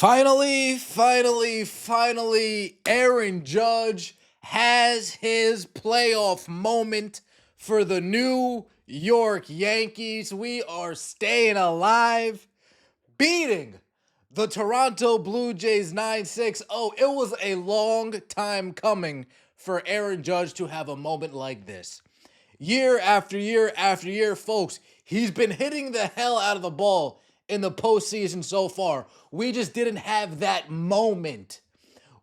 Finally, Aaron Judge has his playoff moment for the New York Yankees. We are staying alive, beating the Toronto Blue Jays 9-6. Oh, it was a long time coming for Aaron Judge to have a moment like this. Year after year after year, folks, he's been hitting the hell out of the ball in the postseason so far. We just didn't have that moment.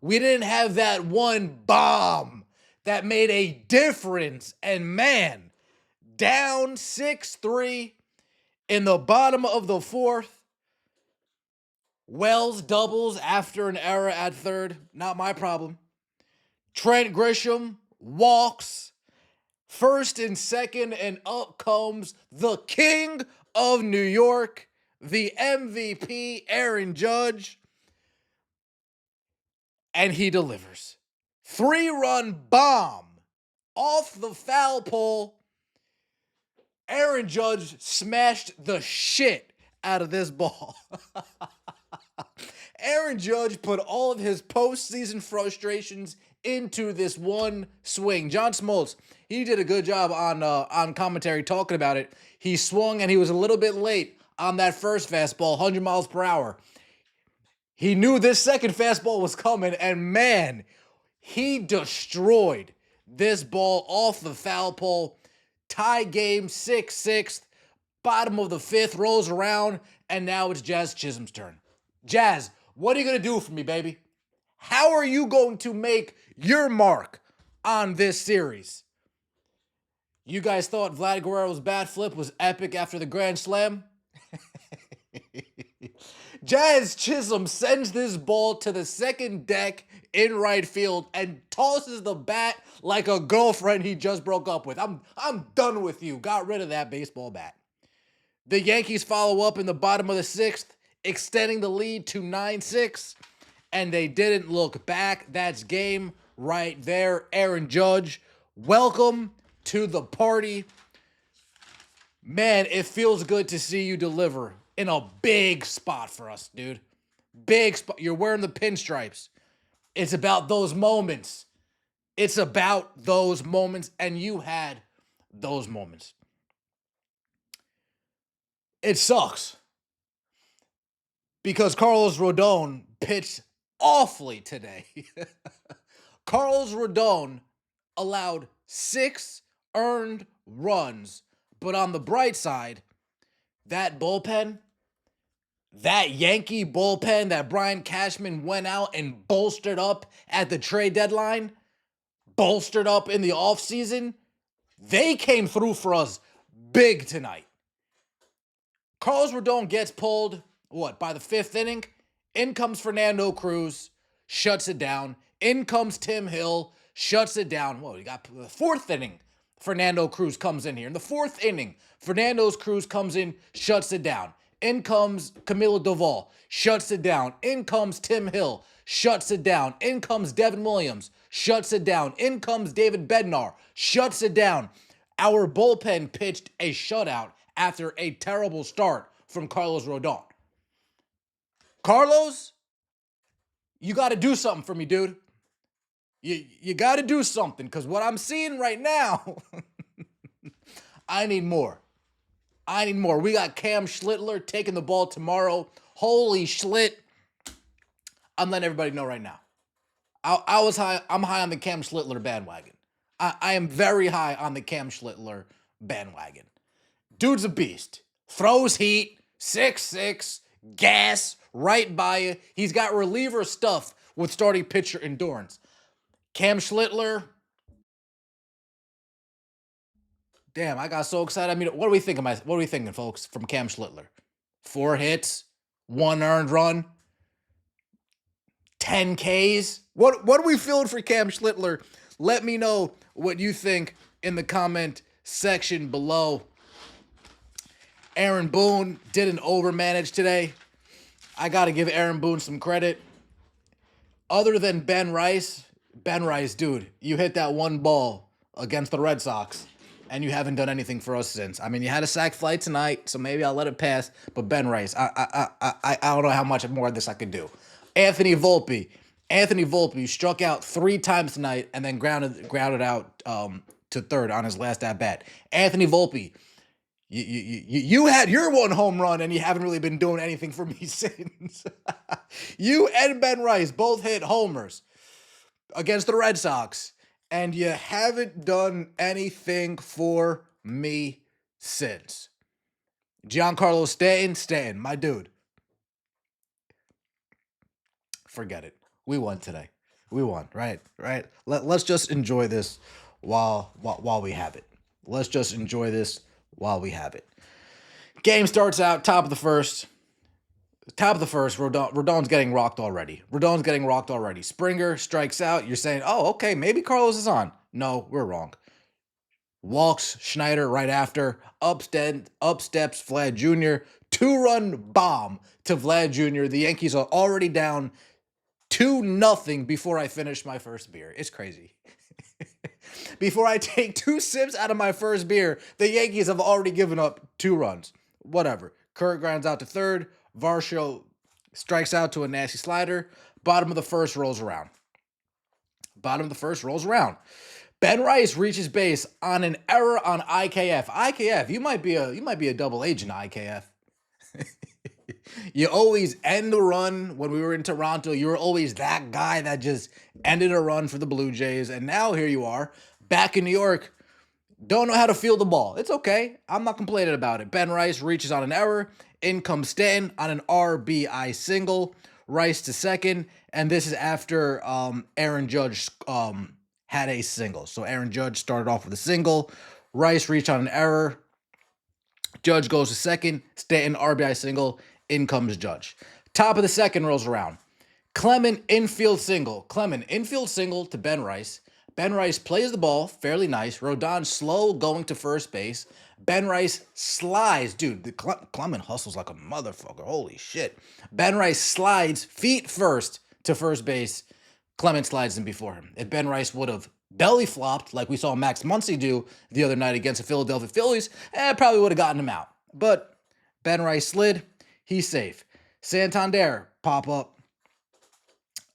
We didn't have that one bomb that made a difference. And man, down 6-3 in the bottom of the fourth. Wells doubles after an error at third. Not my problem. Trent Grisham walks. First and second, and up comes the king of New York, the MVP, Aaron Judge, and he delivers. 3-run bomb off the foul pole. Aaron Judge smashed the shit out of this ball. Aaron Judge put all of his postseason frustrations into this one swing. John Smoltz, he did a good job on commentary talking about it. He swung and he was a little bit late on that first fastball, 100 miles per hour. He knew this second fastball was coming, and man, he destroyed this ball off the foul pole. Tie game, 6-6. Bottom of the fifth rolls around, and now it's Jazz Chisholm's turn. Jazz, what are you going to do for me, baby? How are you going to make your mark on this series? You guys thought Vlad Guerrero's bat flip was epic after the Grand Slam? Jazz Chisholm sends this ball to the second deck in right field and tosses the bat like a girlfriend he just broke up with. I'm done with you. Got rid of that baseball bat. The Yankees follow up in the bottom of the sixth, extending the lead to 9-6, and they didn't look back. That's game right there. Aaron Judge, welcome to the party. Man, it feels good to see you deliver in a big spot for us, dude. Big spot. You're wearing the pinstripes. It's about those moments. It's about those moments, and you had those moments. It sucks because Carlos Rodon pitched awfully today. Carlos Rodon allowed 6 earned runs, but on the bright side, that bullpen, that Yankee bullpen that Brian Cashman went out and bolstered up at the trade deadline, bolstered up in the offseason, they came through for us big tonight. Carlos Rodon gets pulled, by the 5th inning? In comes Fernando Cruz, shuts it down. In comes Tim Hill, shuts it down. You got the 4th inning. Fernando Cruz comes in here. In the 4th inning, Fernando Cruz comes in, shuts it down. In comes Camilo Doval, shuts it down. In comes Tim Hill, shuts it down. In comes Devin Williams, shuts it down. In comes David Bednar, shuts it down. Our bullpen pitched a shutout after a terrible start from Carlos Rodon. Carlos, you got to do something for me, dude. You got to do something, because what I'm seeing right now, I need more. We got Cam Schlittler taking the ball tomorrow. Holy Schlitt. I'm letting everybody know right now. I'm high on the Cam Schlittler bandwagon. I am very high on the Cam Schlittler bandwagon. Dude's a beast. Throws heat, 6'6", gas, right by you. He's got reliever stuff with starting pitcher endurance. Cam Schlittler. Damn, I got so excited. I mean, what are we thinking, folks, from Cam Schlittler? 4 hits, 1 earned run, 10 Ks. What are we feeling for Cam Schlittler? Let me know what you think in the comment section below. Aaron Boone didn't overmanage today. I got to give Aaron Boone some credit. Other than Ben Rice, dude, you hit that one ball against the Red Sox. and you haven't done anything for us since. I mean, you had a sack fly tonight, so maybe I'll let it pass. But Ben Rice, I don't know how much more of this I could do. Anthony Volpe. Anthony Volpe struck out 3 times tonight and then grounded out to third on his last at bat. Anthony Volpe, you had your 1 home run and you haven't really been doing anything for me since. You and Ben Rice both hit homers against the Red Sox, and you haven't done anything for me since. Giancarlo Stanton, my dude. Forget it. We won today. We won, right? Let's just enjoy this while we have it. Let's just enjoy this while we have it. Game starts out top of the first. Rodon's getting rocked already. Springer strikes out. You're saying, oh, okay, maybe Carlos is on. No, we're wrong. Walks Schneider right after. Up steps Vlad Jr. 2-run bomb to Vlad Jr. The Yankees are already down 2-0 before I finish my first beer. It's crazy. Before I take 2 sips out of my first beer, the Yankees have already given up 2 runs. Whatever. Kirk grounds out to third. Varsho strikes out to a nasty slider. Bottom of the first rolls around. Ben Rice reaches base on an error on IKF. IKF, you might be a double agent, IKF. You always end the run. When we were in Toronto, you were always that guy that just ended a run for the Blue Jays. And now here you are, back in New York. Don't know how to field the ball. It's okay. I'm not complaining about it. Ben Rice reaches on an error. In comes Stanton on an RBI single. Rice to second. And this is after Aaron Judge had a single. So Aaron Judge started off with a single. Rice reached on an error. Judge goes to second. Stanton RBI single. In comes Judge. Top of the second rolls around. Clement infield single. To Ben Rice. Ben Rice plays the ball fairly nice. Rodon slow going to first base. Ben Rice slides. Dude, Clement hustles like a motherfucker. Holy shit. Ben Rice slides feet first to first base. Clement slides in before him. If Ben Rice would have belly flopped like we saw Max Muncy do the other night against the Philadelphia Phillies, probably would have gotten him out. But Ben Rice slid. He's safe. Santander pop up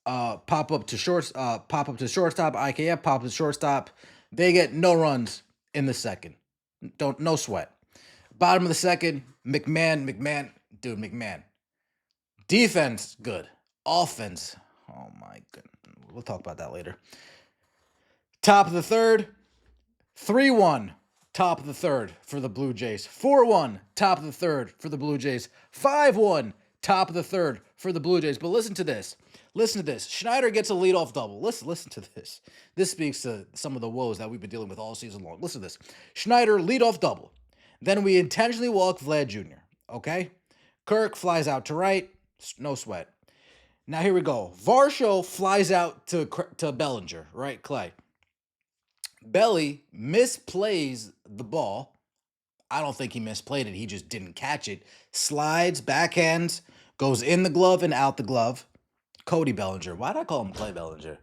to shortstop. IKF pop up to shortstop. They get no runs in the second. No sweat. Bottom of the second, McMahon. Defense good. Offense, oh my goodness. We'll talk about that later. Top of the third, 3-1. Top of the third for the Blue Jays. 4-1. Top of the third for the Blue Jays. 5-1. Top of the third for the Blue Jays. But listen to this. Schneider gets a leadoff double. Listen to this. This speaks to some of the woes that we've been dealing with all season long. Listen to this. Schneider leadoff double. Then we intentionally walk Vlad Jr. Okay? Kirk flies out to right. No sweat. Now here we go. Varsho flies out to Bellinger. Right, Clay? Belly misplays the ball. I don't think he misplayed it. He just didn't catch it. Slides, backhands, goes in the glove and out the glove. Cody Bellinger. Why did I call him Clay Bellinger?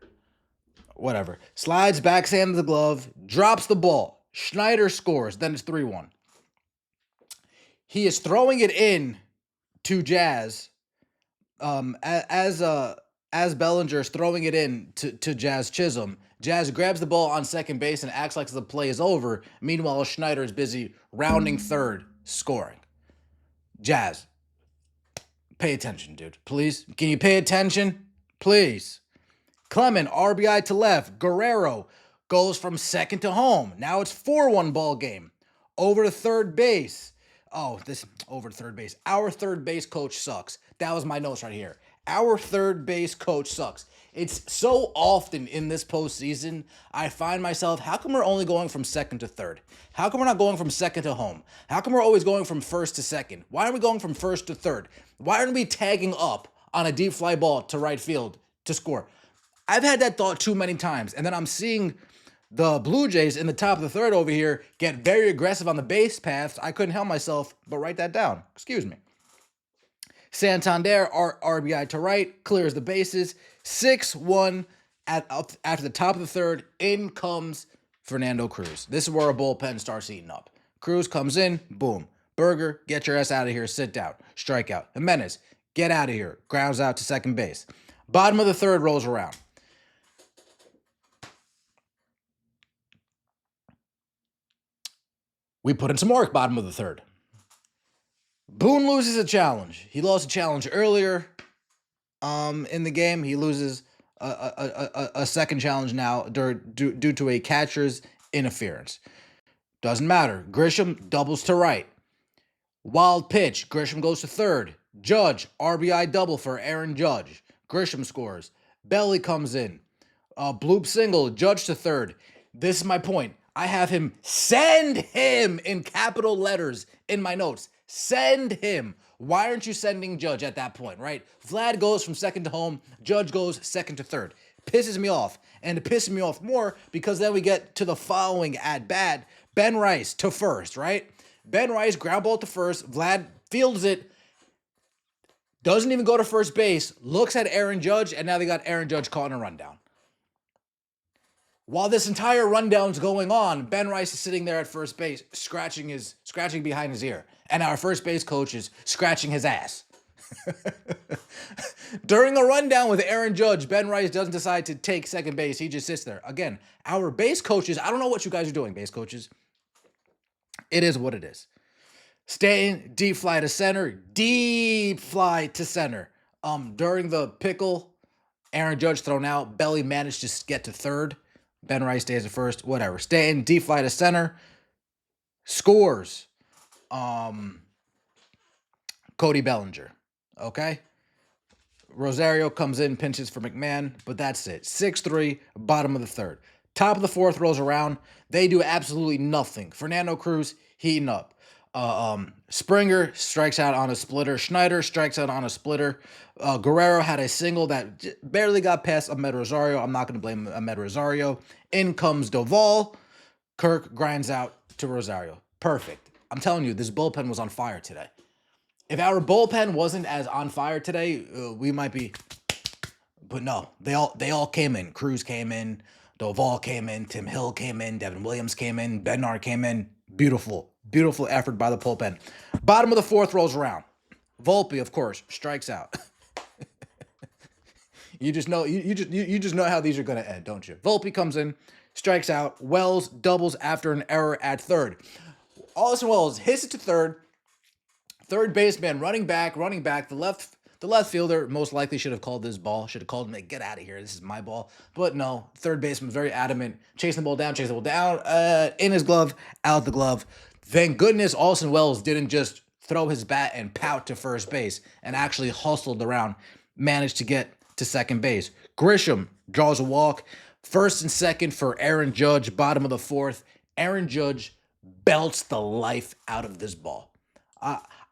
Whatever. Slides, backhand the glove, drops the ball. Schneider scores. Then it's 3-1. He is throwing it in to Jazz. As Bellinger is throwing it in to Jazz Chisholm. Jazz grabs the ball on second base and acts like the play is over. Meanwhile, Schneider is busy rounding third, scoring. Jazz, pay attention, dude. Please. Can you pay attention? Please. Clement, RBI to left. Guerrero goes from second to home. Now it's 4-1 ball game. Over to third base. Over to third base. Our third base coach sucks. That was my notes right here. Our third base coach sucks. It's so often in this postseason, I find myself, how come we're only going from second to third? How come we're not going from second to home? How come we're always going from first to second? Why aren't we going from first to third? Why aren't we tagging up on a deep fly ball to right field to score? I've had that thought too many times, and then I'm seeing the Blue Jays in the top of the third over here get very aggressive on the base paths. I couldn't help myself but write that down. Excuse me. Santander, RBI to right, clears the bases. 6-1 after the top of the third. In comes Fernando Cruz. This is where a bullpen starts eating up. Cruz comes in, boom. Berger, get your ass out of here, sit down. Strikeout. Jimenez, get out of here. Grounds out to second base. Bottom of the third rolls around. We put in some work, bottom of the third. Boone loses a challenge. He lost a challenge earlier in the game. He loses a second challenge now due to a catcher's interference. Doesn't matter. Grisham doubles to right. Wild pitch. Grisham goes to third. Judge, RBI double for Aaron Judge. Grisham scores. Belly comes in. Bloop single. Judge to third. This is my point. I have him send him in capital letters in my notes. Send him. Why aren't you sending Judge at that point, right? Vlad goes from second to home. Judge goes second to third. Pisses me off. And it pisses me off more because then we get to the following at bat. Ben Rice to first, right? Ben Rice, ground ball to first. Vlad fields it. Doesn't even go to first base. Looks at Aaron Judge, and now they got Aaron Judge caught in a rundown. While this entire rundown's going on, Ben Rice is sitting there at first base, scratching behind his ear. And our first base coach is scratching his ass. During a rundown with Aaron Judge, Ben Rice doesn't decide to take second base. He just sits there. Again, our base coaches, I don't know what you guys are doing, base coaches. It is what it is. Staying deep fly to center. Deep fly to center. During the pickle, Aaron Judge thrown out. Belly managed to get to third. Ben Rice stays at first. Whatever. Staying deep fly to center. Scores. Cody Bellinger. Okay? Rosario comes in, pinches for McMahon, but that's it. 6-3, bottom of the third. Top of the fourth rolls around. They do absolutely nothing. Fernando Cruz heating up. Springer strikes out on a splitter. Schneider strikes out on a splitter. Guerrero had a single that barely got past Ahmed Rosario. I'm not going to blame Ahmed Rosario. In comes Doval. Kirk grinds out to Rosario. Perfect. I'm telling you, this bullpen was on fire today. If our bullpen wasn't as on fire today, we might be. But no, they all came in. Cruz came in. Doval came in. Tim Hill came in. Devin Williams came in. Bednar came in. Beautiful effort by the bullpen. Bottom of the fourth rolls around. Volpe, of course, strikes out. You just know how these are going to end, don't you? Volpe comes in, strikes out. Wells doubles after an error at third. Austin Wells hits it to third. Third baseman running back. The left fielder most likely should have called this ball. Should have called him, get out of here. This is my ball. But no, third baseman very adamant. Chasing the ball down. In his glove, out the glove. Thank goodness Austin Wells didn't just throw his bat and pout to first base and actually hustled around. Managed to get to second base. Grisham draws a walk. First and second for Aaron Judge. Bottom of the fourth. Aaron Judge belts the life out of this ball.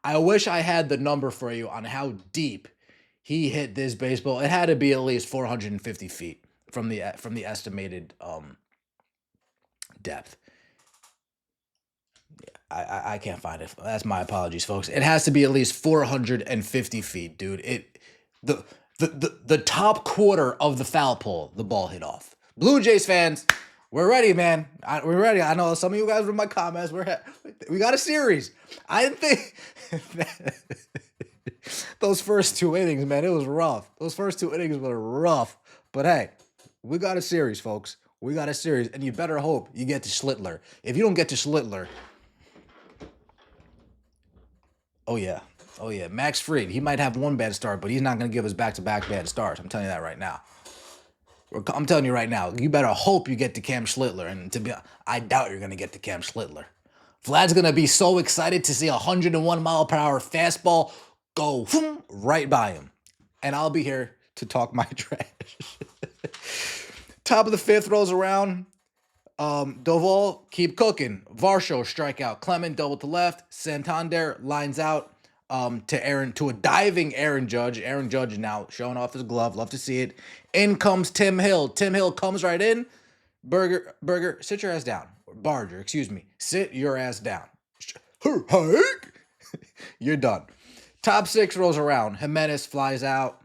I wish I had the number for you on how deep he hit this baseball. It had to be at least 450 feet from the estimated depth. I can't find it. That's my apologies, folks. It has to be at least 450 feet, dude. The top quarter of the foul pole, the ball hit off. Blue Jays fans, we're ready, man. We're ready. I know some of you guys were in my comments. We got a series. I didn't think those first two innings, man, it was rough. Those first two innings were rough. But hey, we got a series, folks. We got a series, and you better hope you get to Schlittler. If you don't get to Schlittler, oh yeah, Max Fried, he might have one bad start, but he's not going to give us back-to-back bad starts. I'm telling you that right now. I'm telling you right now, you better hope you get to Cam Schlittler. And I doubt you're going to get to Cam Schlittler. Vlad's going to be so excited to see a 101 mile per hour fastball go right by him. And I'll be here to talk my trash. Top of the fifth rolls around. Doval, keep cooking. Varsho, strikeout. Clement, double to left. Santander lines out to a diving Aaron Judge. Aaron Judge is now showing off his glove. Love to see it. In comes Tim Hill. Tim Hill comes right in. Berger, sit your ass down. Barger, excuse me. Sit your ass down. You're done. Top six rolls around. Jimenez flies out.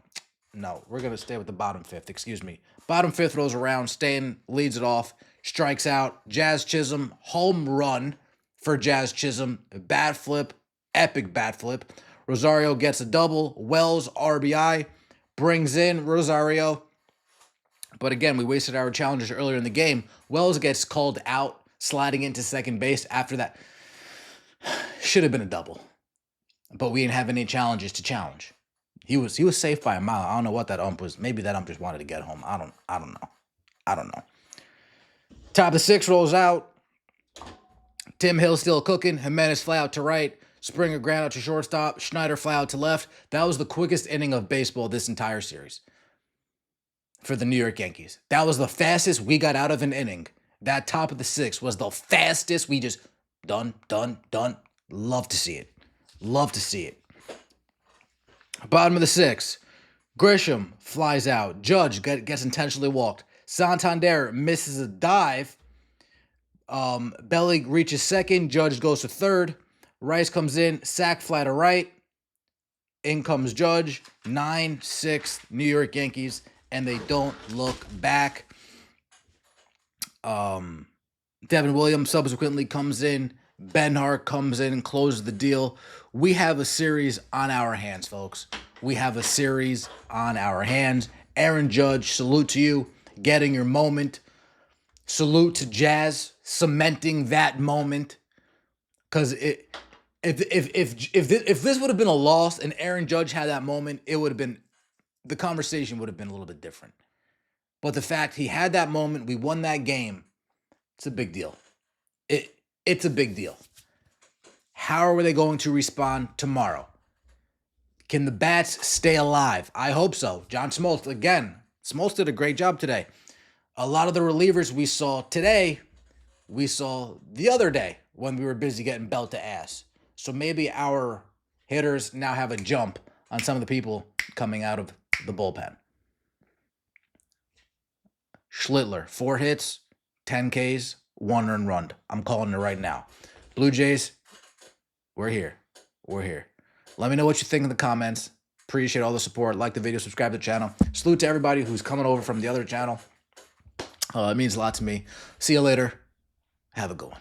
No, we're going to stay with the bottom fifth. Excuse me. Bottom fifth rolls around. Stan leads it off. strikes out. Jazz Chisholm, home run for Jazz Chisholm. Bat flip, epic bat flip. Rosario gets a double. Wells, RBI, brings in Rosario. But again, we wasted our challengers earlier in the game. Wells gets called out, sliding into second base after that. Should have been a double. But we didn't have any challenges to challenge. He was safe by a mile. I don't know what that ump was. Maybe that ump just wanted to get home. I don't know. Top of the sixth rolls out. Tim Hill still cooking. Jimenez fly out to right. Springer ground out to shortstop. Schneider fly out to left. That was the quickest inning of baseball this entire series for the New York Yankees. That was the fastest we got out of an inning. That top of the sixth was the fastest. We just done. Love to see it. Love to see it. Bottom of the sixth. Grisham flies out. Judge gets intentionally walked. Santander misses a dive. Belly reaches second. Judge goes to third. Rice comes in. Sack fly to right. In comes Judge. 9-6 New York Yankees. And they don't look back. Devin Williams subsequently comes in. Benhart comes in and closes the deal. We have a series on our hands, folks. We have a series on our hands. Aaron Judge, salute to you, getting your moment. Salute to Jazz, cementing that moment. Because if this would have been a loss and Aaron Judge had that moment, it would have been, the conversation would have been a little bit different. But the fact he had that moment, we won that game, it's a big deal. It's a big deal. How are they going to respond tomorrow? Can the bats stay alive? I hope so. John Smoltz, again, Smoltz did a great job today. A lot of the relievers we saw today, we saw the other day when we were busy getting belt to ass. So maybe our hitters now have a jump on some of the people coming out of the bullpen. Schlittler, 4 hits, 10 Ks, 1 earned run. I'm calling it right now. Blue Jays, we're here. We're here. Let me know what you think in the comments. Appreciate all the support. Like the video, subscribe to the channel. Salute to everybody who's coming over from the other channel. It means a lot to me. See you later. Have a good one.